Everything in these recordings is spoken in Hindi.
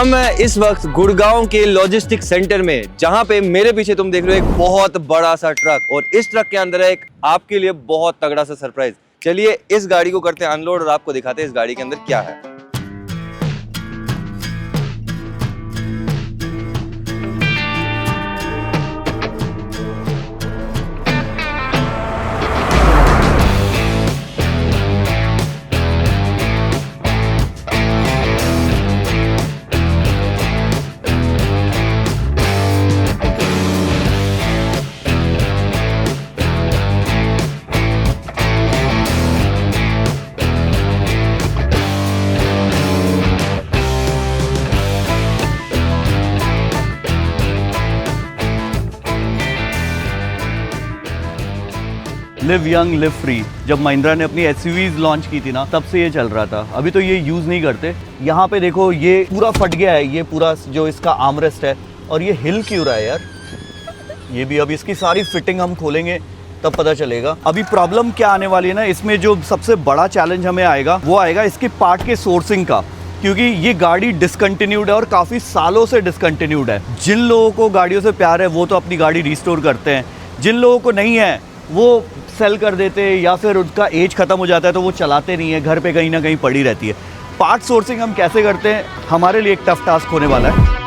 हम इस वक्त गुड़गांव के लॉजिस्टिक सेंटर में, जहां पे मेरे पीछे तुम देख रहे हो एक बहुत बड़ा सा ट्रक, और इस ट्रक के अंदर है एक आपके लिए बहुत तगड़ा सा सरप्राइज। चलिए इस गाड़ी को करते हैं अनलोड और आपको दिखाते हैं इस गाड़ी के अंदर क्या है। लिव यंग लिव फ्री, जब महिंद्रा ने अपनी एसयूवीज लॉन्च की थी ना, तब से ये चल रहा था। अभी तो ये यूज़ नहीं करते। यहाँ पे देखो ये पूरा फट गया है, ये पूरा जो इसका आर्मरेस्ट है, और ये हिल क्यों रहा है यार। ये भी अब इसकी सारी फिटिंग हम खोलेंगे तब पता चलेगा। अभी प्रॉब्लम क्या आने वाली है ना, इसमें जो सबसे बड़ा चैलेंज हमें आएगा वो आएगा इसके पार्ट के सोर्सिंग का, क्योंकि ये गाड़ी डिसकंटिन्यूड है और काफ़ी सालों से डिसकंटिन्यूड है। जिन लोगों को गाड़ियों से प्यार है वो तो अपनी गाड़ी रिस्टोर करते हैं, जिन लोगों को नहीं है वो सेल कर देते हैं, या फिर उनका एज खत्म हो जाता है तो वो चलाते नहीं है, घर पे कहीं ना कहीं पड़ी रहती है। पार्ट सोर्सिंग हम कैसे करते हैं, हमारे लिए एक टफ टास्क होने वाला है।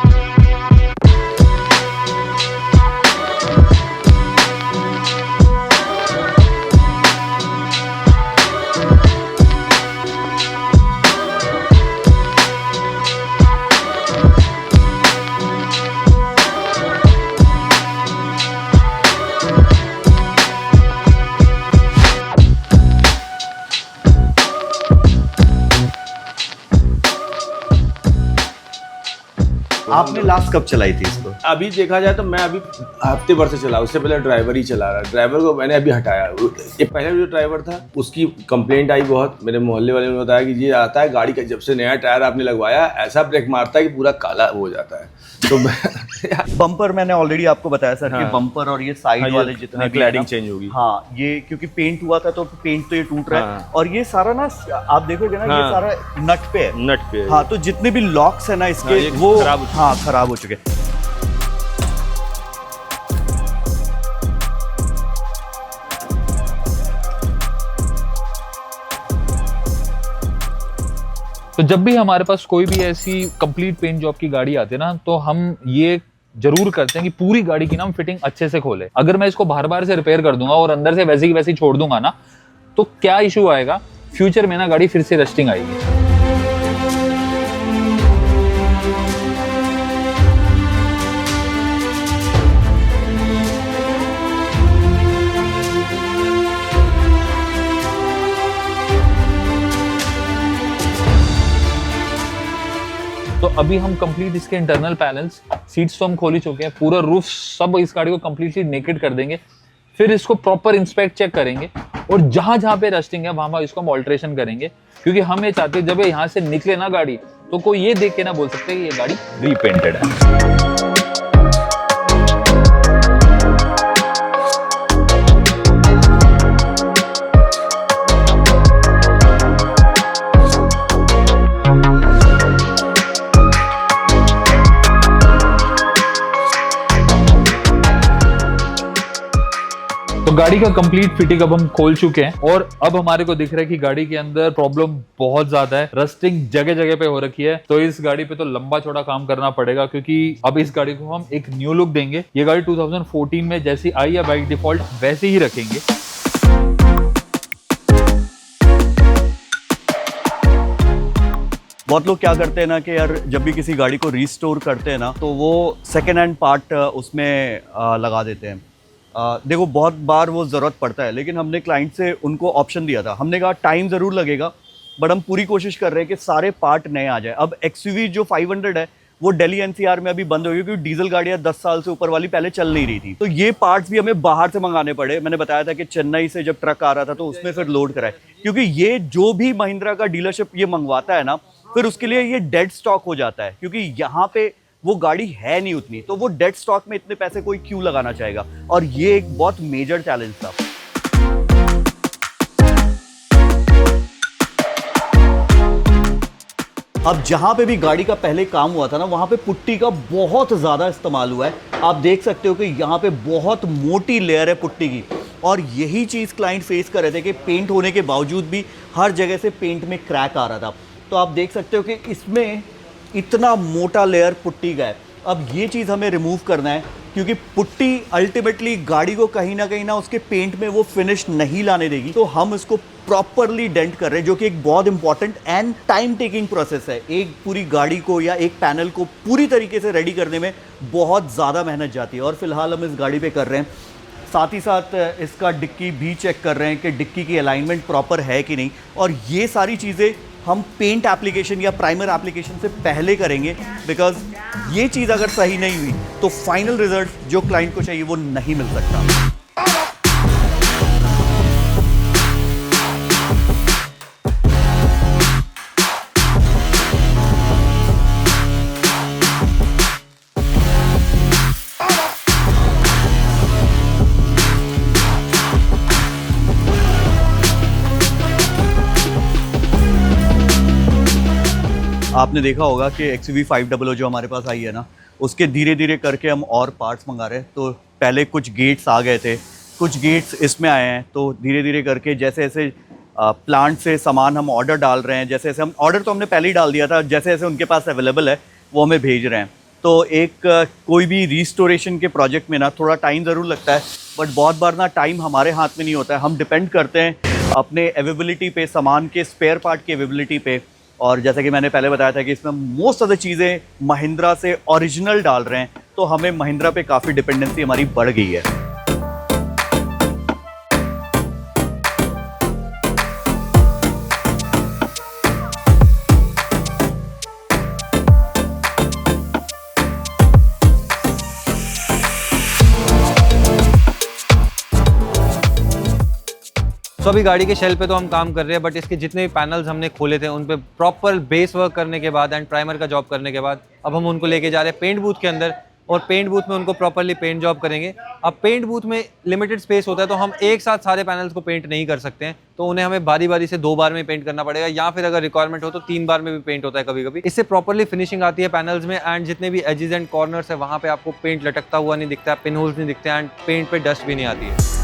आपने लास्ट कब चलाई थी इसको? अभी देखा जाए तो मैं अभी हफ्ते भर से चला, उससे पहले ड्राइवर ही चला रहा। ड्राइवर को मैंने अभी हटाया। ये पहले जो ड्राइवर था उसकी कंप्लेंट आई बहुत, मेरे मोहल्ले वाले ने बताया कि ये आता है गाड़ी का, जब से नया टायर आपने लगवाया ऐसा ब्रेक मारता है कि पूरा काला हो जाता है। तो बम्पर मैंने ऑलरेडी आपको बताया सर, कि बम्पर और ये साइड वाले जितने क्लैडिंग चेंज होगी। हाँ, ये क्योंकि पेंट हुआ था तो पेंट तो ये टूट रहा है, और ये सारा ना आप देखोगे ना, ये सारा नट पे है। नट पे हाँ, तो जितने भी लॉक्स है ना इसके वो खराब हो चुके। तो जब भी हमारे पास कोई भी ऐसी कंप्लीट पेंट जॉब की गाड़ी आती है ना, तो हम ये जरूर करते हैं कि पूरी गाड़ी की ना हम फिटिंग अच्छे से खोले। अगर मैं इसको बार बार से रिपेयर कर दूंगा और अंदर से वैसे की वैसे छोड़ दूंगा ना, तो क्या इशू आएगा, फ्यूचर में ना गाड़ी फिर से रस्टिंग आएगी। तो अभी हम कंप्लीट इसके इंटरनल पैनल्स, सीट्स तो हम खोल ही चुके हैं, पूरा रूफ सब इस गाड़ी को कंप्लीटली नेकेड कर देंगे। फिर इसको प्रॉपर इंस्पेक्ट चेक करेंगे, और जहां जहां पे रस्टिंग है वहां इसको हम ऑल्ट्रेशन करेंगे, क्योंकि हम ये चाहते हैं जब ये यहाँ से निकले ना गाड़ी, तो कोई ये देख के ना बोल सकते कि ये गाड़ी रीपेंटेड है। तो गाड़ी का कंप्लीट फिटिंग अब हम खोल चुके हैं, और अब हमारे को दिख रहा है कि गाड़ी के अंदर प्रॉब्लम बहुत ज्यादा है, रस्टिंग जगह जगह पे हो रखी है। तो इस गाड़ी पे तो लंबा चौड़ा काम करना पड़ेगा, क्योंकि अब इस गाड़ी को हम एक न्यू लुक देंगे। ये गाड़ी 2014 में जैसी आई है बाइक डिफॉल्ट वैसे ही रखेंगे। बहुत लोग क्या करते हैं ना कि यार जब भी किसी गाड़ी को रिस्टोर करते हैं ना, तो वो सेकेंड हैंड पार्ट उसमें लगा देते हैं। देखो बहुत बार वो ज़रूरत पड़ता है, लेकिन हमने क्लाइंट से उनको ऑप्शन दिया था। हमने कहा टाइम ज़रूर लगेगा, बट हम पूरी कोशिश कर रहे हैं कि सारे पार्ट नए आ जाए। अब एक्सयूवी जो 500 है वो दिल्ली एनसीआर में अभी बंद हो गई, क्योंकि डीजल गाड़ियाँ 10 साल से ऊपर वाली पहले चल नहीं रही थी। तो ये पार्ट्स भी हमें बाहर से मंगाने पड़े। मैंने बताया था कि चेन्नई से जब ट्रक आ रहा था तो उसमें फिर लोड कराए, क्योंकि ये जो भी महिंद्रा का डीलरशिप ये मंगवाता है ना, फिर उसके लिए ये डेड स्टॉक हो जाता है, क्योंकि यहाँ पे वो गाड़ी है नहीं उतनी, तो वो डेड स्टॉक में इतने पैसे कोई क्यों लगाना चाहेगा। और ये एक बहुत मेजर चैलेंज था। अब जहाँ पे भी गाड़ी का पहले काम हुआ था ना, वहाँ पे पुट्टी का बहुत ज़्यादा इस्तेमाल हुआ है। आप देख सकते हो कि यहाँ पे बहुत मोटी लेयर है पुट्टी की, और यही चीज़ क्लाइंट फेस कर रहे थे कि पेंट होने के बावजूद भी हर जगह से पेंट में क्रैक आ रहा था। तो आप देख सकते हो कि इसमें इतना मोटा लेयर पुट्टी का है। अब ये चीज़ हमें रिमूव करना है, क्योंकि पुट्टी अल्टीमेटली गाड़ी को कहीं ना उसके पेंट में वो फिनिश नहीं लाने देगी। तो हम इसको प्रॉपरली डेंट कर रहे हैं, जो कि एक बहुत important and time taking process है। एक पूरी गाड़ी को या एक पैनल को पूरी तरीके से रेडी करने में बहुत ज़्यादा मेहनत जाती है, और फिलहाल हम इस गाड़ी पे कर रहे हैं। साथ ही साथ इसका डिक्की भी चेक कर रहे हैं कि डिक्की की अलाइनमेंट प्रॉपर है कि नहीं, और ये सारी चीज़ें हम पेंट एप्लीकेशन या प्राइमर एप्लीकेशन से पहले करेंगे, बिकॉज ये चीज़ अगर सही नहीं हुई तो फाइनल रिजल्ट जो क्लाइंट को चाहिए वो नहीं मिल सकता। आपने देखा होगा कि XUV 500 जो हमारे पास आई है ना, उसके धीरे धीरे करके हम और पार्ट्स मंगा रहे हैं। तो पहले कुछ गेट्स आ गए थे, कुछ गेट्स इसमें आए हैं, तो धीरे धीरे करके जैसे जैसे प्लांट से सामान हम ऑर्डर डाल रहे हैं, जैसे जैसे हम ऑर्डर तो हमने पहले ही डाल दिया था, जैसे जैसे उनके पास अवेलेबल है वो हमें भेज रहे हैं। तो एक कोई भी रिस्टोरेशन के प्रोजेक्ट में ना थोड़ा टाइम ज़रूर लगता है, बट बहुत बार ना टाइम हमारे हाथ में नहीं होता है। हम डिपेंड करते हैं अपने अवेलेबिलिटी पे, सामान के स्पेयर पार्ट की अवेलेबिलिटी पे। और जैसा कि मैंने पहले बताया था कि इसमें मोस्ट ऑफ द चीज़ें महिंद्रा से ओरिजिनल डाल रहे हैं, तो हमें महिंद्रा पे काफ़ी डिपेंडेंसी हमारी बढ़ गई है। तो अभी गाड़ी के शेल पे तो हम काम कर रहे हैं, बट इसके जितने भी पैनल्स हमने खोले थे उन पे प्रॉपर बेस वर्क करने के बाद एंड प्राइमर का जॉब करने के बाद अब हम उनको लेके जा रहे हैं पेंट बूथ के अंदर, और पेंट बूथ में उनको प्रॉपरली पेंट जॉब करेंगे। अब पेंट बूथ में लिमिटेड स्पेस होता है, तो हम एक साथ सारे पैनल्स को पेंट नहीं कर सकते हैं, तो उन्हें हमें बारी बारी से 2 बार में पेंट करना पड़ेगा, या फिर अगर रिक्वायरमेंट हो तो 3 बार में भी पेंट होता है कभी कभी। इससे प्रॉपरली फिनिशिंग आती है पैनल्स में, एंड जितने भी एजेस एंड कॉर्नर्स है वहाँ पे आपको पेंट लटकता हुआ नहीं दिखता है, पिन होल्स नहीं दिखते हैं, एंड पेंट पे डस्ट भी नहीं आती है।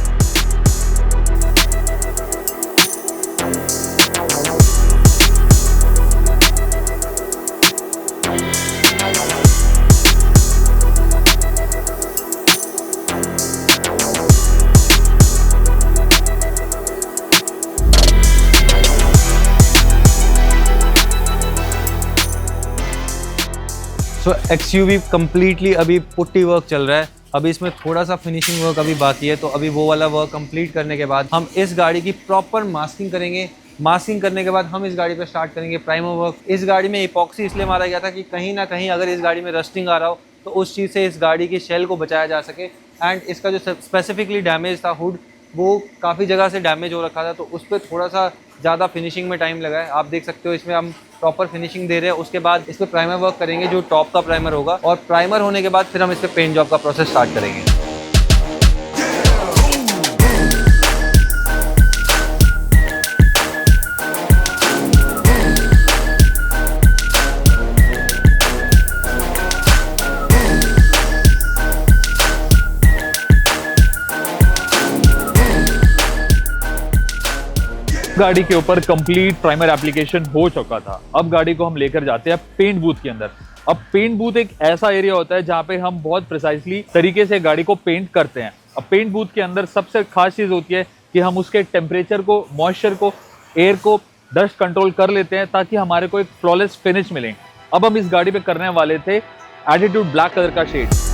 तो XUV कम्प्लीटली अभी पुट्टी वर्क चल रहा है, अभी इसमें थोड़ा सा फिनिशिंग वर्क अभी बाकी है, तो अभी वो वाला वर्क कंप्लीट करने के बाद हम इस गाड़ी की प्रॉपर मास्किंग करेंगे। मास्किंग करने के बाद हम इस गाड़ी पे स्टार्ट करेंगे प्राइमर वर्क। इस गाड़ी में इपॉक्सी इसलिए मारा गया था कि कहीं ना कहीं अगर इस गाड़ी में रस्टिंग आ रहा हो तो उस चीज़ से इस गाड़ी की शेल को बचाया जा सके। एंड इसका जो स्पेसिफिकली डैमेज था हुड, वो काफ़ी जगह से डैमेज हो रखा था, तो उस पर थोड़ा सा ज़्यादा फिनिशिंग में टाइम लगा है। आप देख सकते हो इसमें हम प्रॉपर फिनिशिंग दे रहे हैं। उसके बाद इस पर प्राइमर वर्क करेंगे जो टॉप का प्राइमर होगा, और प्राइमर होने के बाद फिर हम इस पर पेंट जॉब का प्रोसेस स्टार्ट करेंगे। गाड़ी के ऊपर कंप्लीट प्राइमर एप्लीकेशन हो चुका था। अब गाड़ी को हम लेकर जाते हैं पेंट बूथ के अंदर। अब पेंट बूथ एक ऐसा एरिया होता है जहाँ पे हम बहुत प्रिसाइसली तरीके से गाड़ी को पेंट करते हैं। अब पेंट बूथ के अंदर सबसे खास चीज होती है कि हम उसके टेम्परेचर को, मॉइस्चर को, एयर को, डस्ट कंट्रोल कर लेते हैं ताकि हमारे को एक फ्लॉलेस फिनिश मिले। अब हम इस गाड़ी पे करने वाले थे एटीट्यूड ब्लैक कलर का शेड।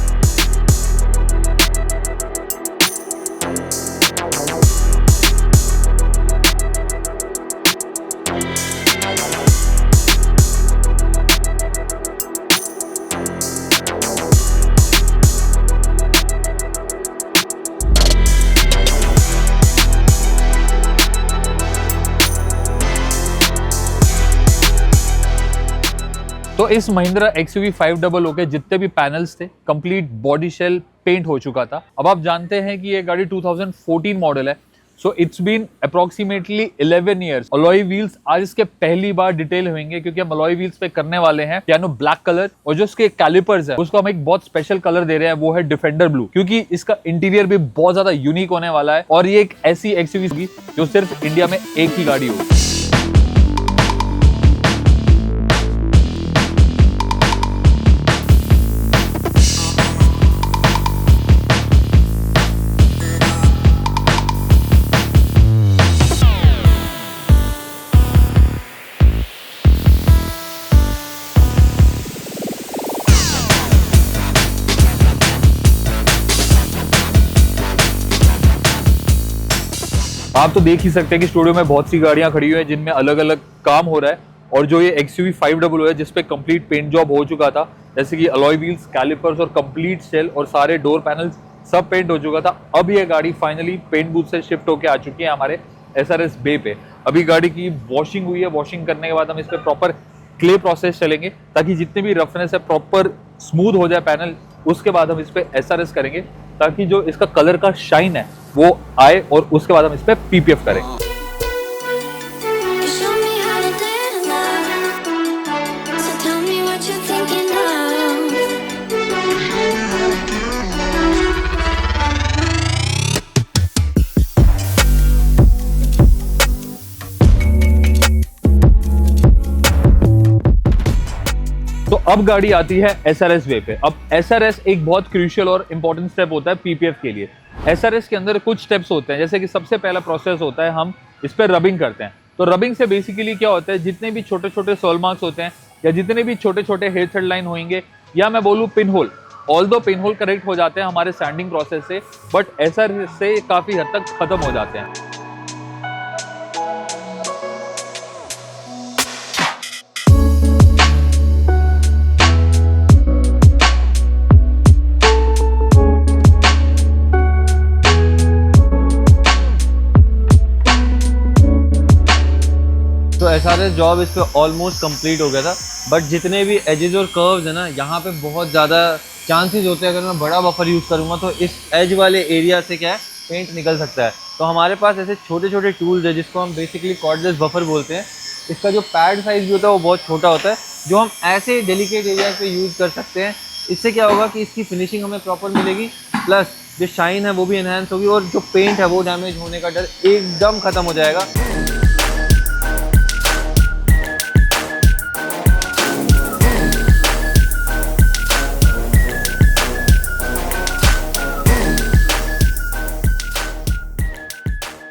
तो इस महिंद्रा XUV 500 के जितने भी पैनल्स थे कंप्लीट बॉडी शेल पेंट हो चुका था। अब आप जानते हैं कि ये गाड़ी 2014 मॉडल है, so it's been approximately 11 years. Alloy wheels आज इसके पहली बार डिटेल होंगे क्योंकि हम अलॉय व्हील्स पे करने वाले हैं पियानो ब्लैक कलर, और जो इसके कैलिपर्स है उसको हम एक बहुत स्पेशल कलर दे रहे हैं, वो है डिफेंडर ब्लू, क्योंकि इसका इंटीरियर भी बहुत ज्यादा यूनिक होने वाला है और ये एक ऐसी एक्सयूवी होगी जो सिर्फ इंडिया में एक ही गाड़ी होगी। आप तो देख ही सकते हैं कि स्टूडियो में बहुत सी गाड़ियां खड़ी हुई हैं जिनमें अलग अलग काम हो रहा है, और जो ये XUV 500 है जिसपे कंप्लीट पेंट जॉब हो चुका था, जैसे कि अलॉय व्हील्स, कैलिपर्स और कंप्लीट सेल और सारे डोर पैनल्स सब पेंट हो चुका था। अब ये गाड़ी फाइनली पेंट बूथ से शिफ्ट होके आ चुकी है हमारे SRS बे पे। अभी गाड़ी की वॉशिंग हुई है, वॉशिंग करने के बाद हम इस पे प्रॉपर क्ले प्रोसेस चलेंगे ताकि जितने भी रफनेस है प्रॉपर स्मूथ हो जाए पैनल। उसके बाद हम इस पे SRS करेंगे ताकि जो इसका कलर का शाइन है वो आए, और उसके बाद हम इस पे PPF करेंगे। You show me how to live love. So tell me what you're thinking तो अब गाड़ी आती है SRS वे पे। अब SRS एक बहुत क्रूशियल और इंपॉर्टेंट स्टेप होता है PPF के लिए। SRS के अंदर कुछ स्टेप्स होते हैं, जैसे कि सबसे पहला प्रोसेस होता है हम इस पर रबिंग करते हैं। तो रबिंग से बेसिकली क्या होता है, जितने भी छोटे छोटे सोल मार्क्स होते हैं या जितने भी छोटे छोटे हेड थ्रेड लाइन होंगे, या मैं बोलूँ pin hole, although pin hole correct हो जाते हैं हमारे सैंडिंग प्रोसेस से, बट SRS से काफ़ी हद तक खत्म हो जाते हैं। तो SRS जॉब इस पे ऑलमोस्ट कंप्लीट हो गया था, बट जितने भी एजेस और कर्व्स है ना, यहाँ पे बहुत ज़्यादा चांसेस होते हैं अगर मैं बड़ा बफर यूज़ करूँगा तो इस एज वाले एरिया से क्या है पेंट निकल सकता है। तो हमारे पास ऐसे छोटे छोटे टूल्स है जिसको हम बेसिकली कॉर्डलेस बफर बोलते हैं। इसका जो पैड साइज़ भी होता है वो बहुत छोटा होता है, जो हम ऐसे डेलिकेट एरिया पे यूज़ कर सकते हैं। इससे क्या होगा कि इसकी फिनिशिंग हमें प्रॉपर मिलेगी, प्लस जो शाइन है वो भी इन्हेंस होगी, और जो पेंट है वो डैमेज होने का डर एकदम ख़त्म हो जाएगा।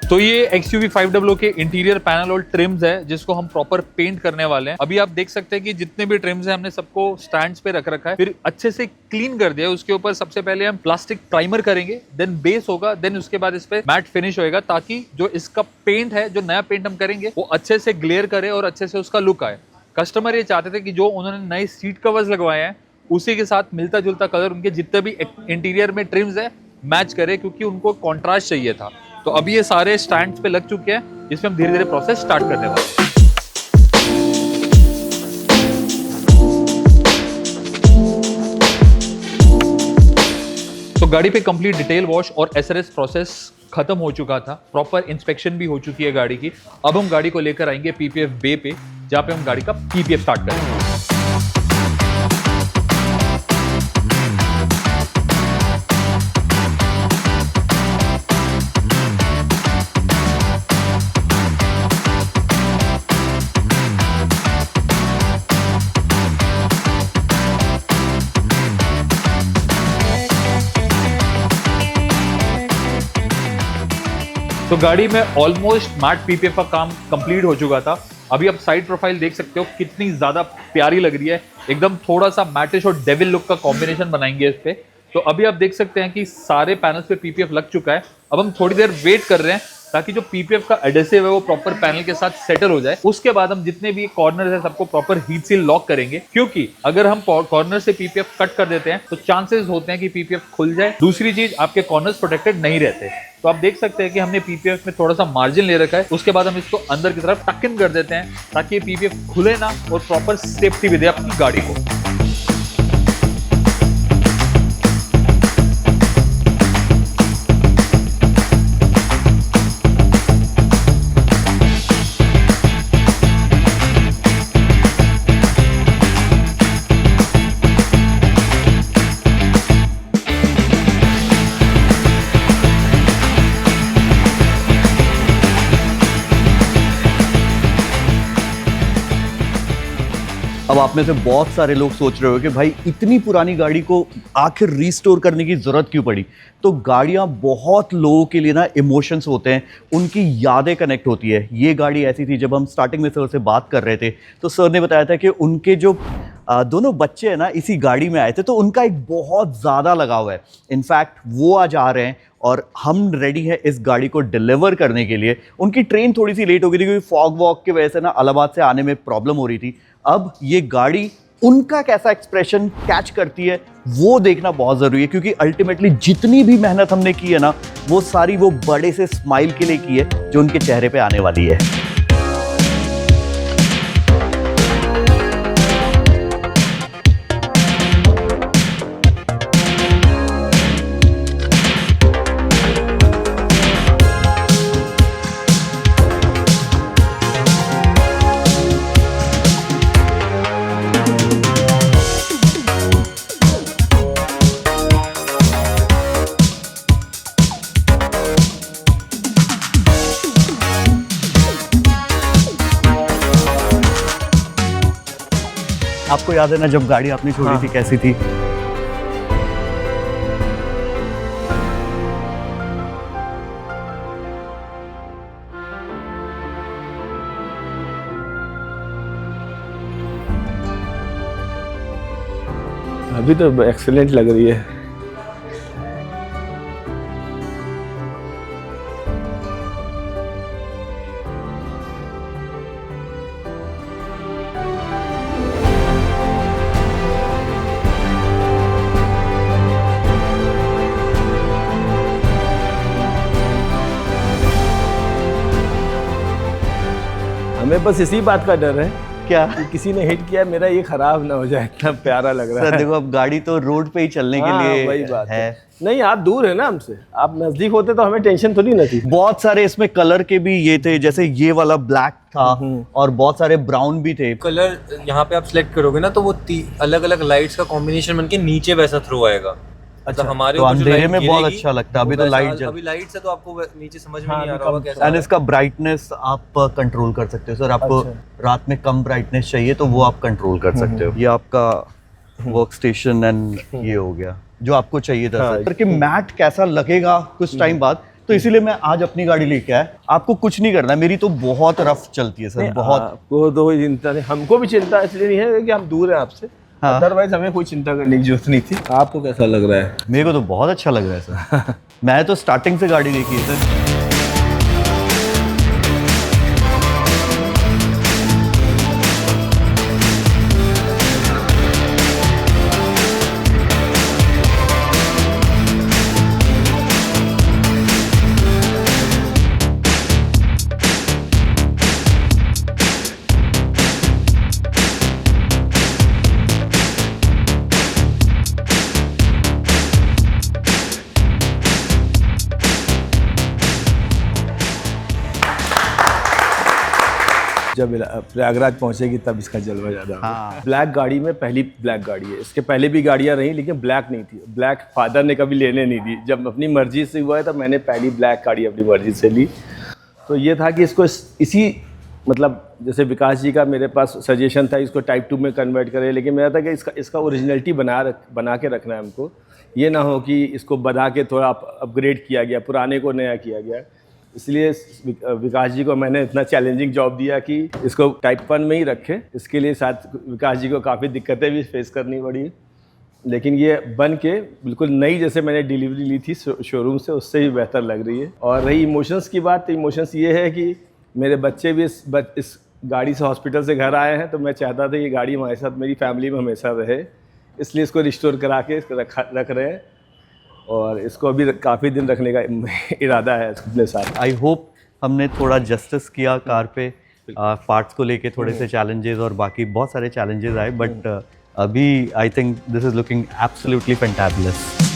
तो ये XUV 500 के इंटीरियर पैनल और ट्रिम्स है जिसको हम प्रॉपर पेंट करने वाले हैं। अभी आप देख सकते हैं कि जितने भी ट्रिम्स हैं हमने सबको स्टैंड्स पे रख रखा है, फिर अच्छे से क्लीन कर दिया। उसके ऊपर सबसे पहले हम प्लास्टिक प्राइमर करेंगे, देन बेस होगा, देन उसके बाद इस पे मैट फिनिश होएगा, ताकि जो इसका पेंट है, जो नया पेंट हम करेंगे, वो अच्छे से ग्लेयर करे और अच्छे से उसका लुक आए। कस्टमर ये चाहते थे कि जो उन्होंने नए सीट कवर्स लगवाए हैं उसी के साथ मिलता जुलता कलर उनके जितने भी इंटीरियर में ट्रिम्स है मैच करे, क्योंकि उनको कॉन्ट्रास्ट चाहिए था। तो अभी ये सारे स्टैंड्स पे लग चुके हैं, जिसमें हम धीरे धीरे प्रोसेस स्टार्ट करने वाले हैं। तो गाड़ी पे कंप्लीट डिटेल वॉश और SRS प्रोसेस खत्म हो चुका था, प्रॉपर इंस्पेक्शन भी हो चुकी है गाड़ी की। अब हम गाड़ी को लेकर आएंगे PPF बे पे, जहाँ पे हम गाड़ी का PPF स्टार्ट करेंगे। तो गाड़ी में ऑलमोस्ट मैट PPF का काम कंप्लीट हो चुका था। अभी आप साइड प्रोफाइल देख सकते हो कितनी ज्यादा प्यारी लग रही है, एकदम थोड़ा सा मैटिश और डेविल लुक का कॉम्बिनेशन बनाएंगे इस पे। तो अभी आप देख सकते हैं कि सारे पैनल्स पे PPF लग चुका है। अब हम थोड़ी देर वेट कर रहे हैं ताकि जो PPF का एडेसिव है वो प्रॉपर पैनल के साथ सेटल हो जाए। उसके बाद हम जितने भी कॉर्नर है सबको प्रॉपर हीट सील लॉक करेंगे, क्योंकि अगर हम कॉर्नर से PPF कट कर देते हैं तो चांसेस होते हैं कि PPF खुल जाए। दूसरी चीज, आपके कॉर्नर्स प्रोटेक्टेड नहीं रहते। तो आप देख सकते हैं कि हमने PPF में थोड़ा सा मार्जिन ले रखा है। उसके बाद हम इसको अंदर की तरफ टक इन कर देते हैं ताकि PPF खुले ना और प्रॉपर सेफ्टी भी दे अपनी गाड़ी को। आप में से बहुत सारे लोग सोच रहे हो कि भाई इतनी पुरानी गाड़ी को आखिर रीस्टोर करने की ज़रूरत क्यों पड़ी। तो गाड़ियाँ बहुत लोगों के लिए ना इमोशंस होते हैं, उनकी यादें कनेक्ट होती है। ये गाड़ी ऐसी थी, जब हम स्टार्टिंग में सर से बात कर रहे थे तो सर ने बताया था कि उनके जो दोनों बच्चे हैं ना इसी गाड़ी में आए थे, तो उनका एक बहुत ज़्यादा लगाव है। इनफैक्ट वो आज आ रहे हैं और हम रेडी हैं इस गाड़ी को डिलीवर करने के लिए। उनकी ट्रेन थोड़ी सी लेट हो गई थी क्योंकि फॉग वॉक की वजह से ना इलाहाबाद से आने में प्रॉब्लम हो रही थी। अब ये गाड़ी उनका कैसा एक्सप्रेशन कैच करती है वो देखना बहुत ज़रूरी है, क्योंकि अल्टीमेटली जितनी भी मेहनत हमने की है ना वो सारी वो बड़े से स्माइल के लिए की है जो उनके चेहरे पे आने वाली है। आपको याद है ना जब गाड़ी आपने छोड़ी थी कैसी थी? अभी तो एक्सीलेंट लग रही है। हमें बस इसी बात का डर है क्या? कि किसी ने हिट किया मेरा ये खराब ना हो जाए। इतना प्यारा लग रहा सर है। देखो अब गाड़ी तो रोड पे ही चलने के लिए वही बात है। नहीं, आप दूर है ना हमसे, आप नजदीक होते तो हमें टेंशन थोड़ी ना थी। बहुत सारे इसमें कलर के भी ये थे, जैसे ये वाला ब्लैक था और बहुत सारे ब्राउन भी थे। कलर यहाँ पे आप सिलेक्ट करोगे ना तो वो अलग अलग लाइट्स का कॉम्बिनेशन बन के नीचे वैसा थ्रो आएगा। अच्छा, हमारे तो ऊपर जो अंधेरे light में बहुत गिरेगी, अच्छा लगता है। अभी वो तो लाइट वैसा- अभी लाइट्स है तो आपको नीचे समझ में नहीं आ अभी रहा होगा कम- कैसा एंड है। इसका ब्राइटनेस आप कंट्रोल कर सकते हो सर। आपको रात में कम ब्राइटनेस चाहिए तो वो आप कंट्रोल कर सकते हो। ये आपका वर्क स्टेशन एंड ये हो गया जो आपको चाहिए था सर। कि मैट कैसा लगेगा कुछ टाइम बाद, तो इसीलिए मैं आज अपनी गाड़ी लेके आया। आपको कुछ नहीं करना, मेरी तो बहुत रफ चलती है सर, बहुत। आपको तो कोई चिंता नहीं, हमको भी चिंता इसलिए नहीं है कि हम दूर हैं आपसे। हाँ। अदरवाइज हमें कोई चिंता करने की जरूरत नहीं थी। आपको कैसा लग रहा है? मेरे को तो बहुत अच्छा लग रहा है सर। मैं तो स्टार्टिंग से गाड़ी देखी है सर। जब प्रयागराज पहुंचेगी तब इसका जलवा ज्यादा होगा। हाँ। ब्लैक गाड़ी में पहली ब्लैक गाड़ी है। इसके पहले भी गाड़ियां रही लेकिन ब्लैक नहीं थी। ब्लैक फादर ने कभी लेने नहीं दी। जब अपनी मर्जी से हुआ है तब मैंने पहली ब्लैक गाड़ी अपनी मर्जी से ली। तो ये था कि इसको इसी मतलब जैसे विकास जी का मेरे पास सजेशन था इसको टाइप 2 में कन्वर्ट करें, लेकिन मेरा था कि इसका ओरिजिनलिटी बना के रखना है हमको। ये ना हो कि इसको बना के थोड़ा अपग्रेड किया गया, पुराने को नया किया गया। इसलिए विकास जी को मैंने इतना चैलेंजिंग जॉब दिया कि इसको टाइप 1 में ही रखें। इसके लिए साथ विकास जी को काफ़ी दिक्कतें भी फेस करनी पड़ी, लेकिन ये बन के बिल्कुल नई, जैसे मैंने डिलीवरी ली थी शोरूम से, उससे भी बेहतर लग रही है। और रही इमोशंस की बात, तो इमोशंस ये है कि मेरे बच्चे भी इस गाड़ी से हॉस्पिटल से घर आए हैं, तो मैं चाहता था ये गाड़ी हमारे साथ मेरी फैमिली में हमेशा रहे, इसलिए इसको रिस्टोर करा के रख रहे हैं और इसको अभी काफ़ी दिन रखने का इरादा है अपने साथ। आई होप हमने थोड़ा जस्टिस किया कार पे। पार्ट्स को लेके थोड़े से चैलेंजेस और बाकी बहुत सारे चैलेंजेस आए, बट अभी I think this is looking absolutely fantabulous.